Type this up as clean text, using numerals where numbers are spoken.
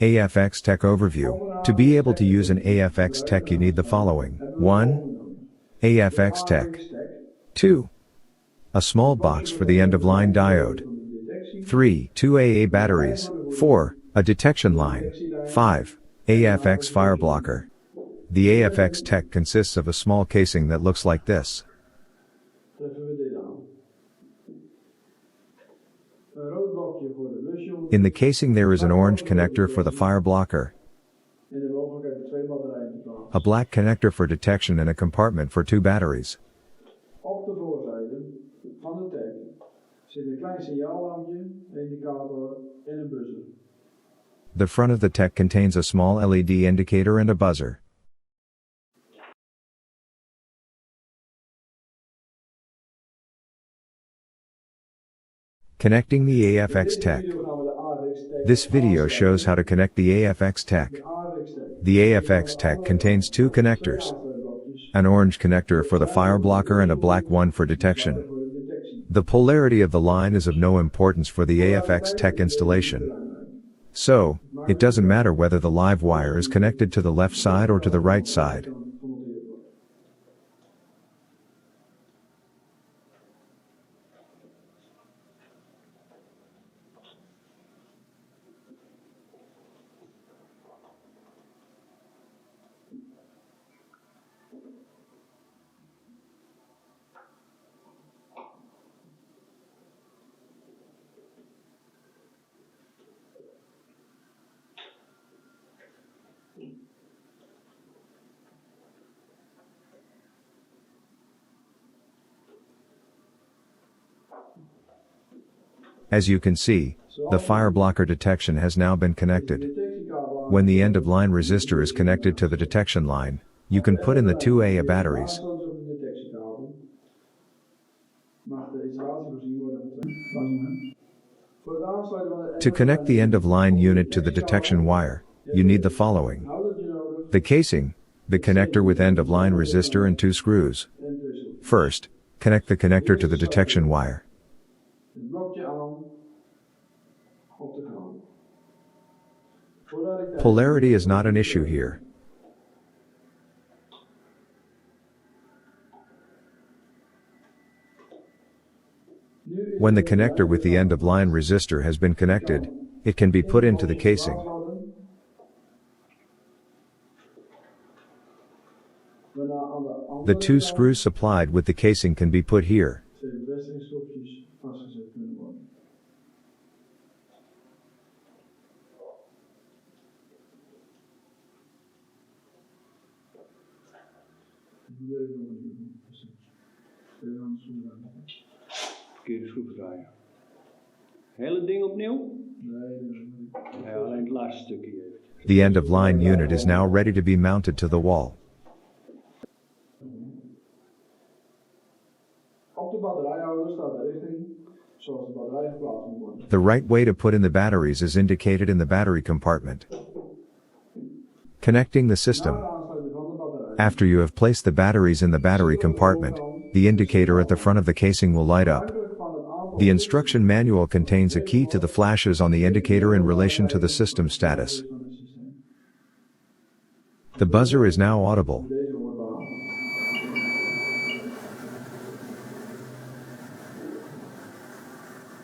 AF X TEC Overview. To be able to use an AF X TEC you need the following. 1. AF X TEC. 2. A small box for the end-of-line diode. 3. 2 AA batteries. 4. A detection line. 5. AF-X Fireblocker. The AF X TEC consists of a small casing that looks like this. In the casing there is an orange connector for the Fireblocker, a black connector for detection and a compartment for 2 batteries. The front of the TEC contains a small LED indicator and a buzzer. Connecting the AF X TEC. This video shows how to connect the AF X TEC. The AF X TEC contains 2 connectors. An orange connector for the Fireblocker and a black one for detection. The polarity of the line is of no importance for the AF X TEC installation. So, it doesn't matter whether the live wire is connected to the left side or to the right side. As you can see, the Fireblocker detection has now been connected. When the end-of-line resistor is connected to the detection line, you can put in the 2 AA batteries. To connect the end-of-line unit to the detection wire, you need the following. The casing, the connector with end-of-line resistor and 2 screws. First, connect the connector to the detection wire. Polarity is not an issue here. When the connector with the end-of-line resistor has been connected, it can be put into the casing. The 2 screws supplied with the casing can be put here. Verkeerde schroevendraaier. Hele ding opnieuw? Nee, alleen het laatste stukje heeft. The end-of-line unit is now ready to be mounted to the wall. The right way to put in the batteries is indicated in the battery compartment. Connecting the system. After you have placed the batteries in the battery compartment, the indicator at the front of the casing will light up. The instruction manual contains a key to the flashes on the indicator in relation to the system status. The buzzer is now audible.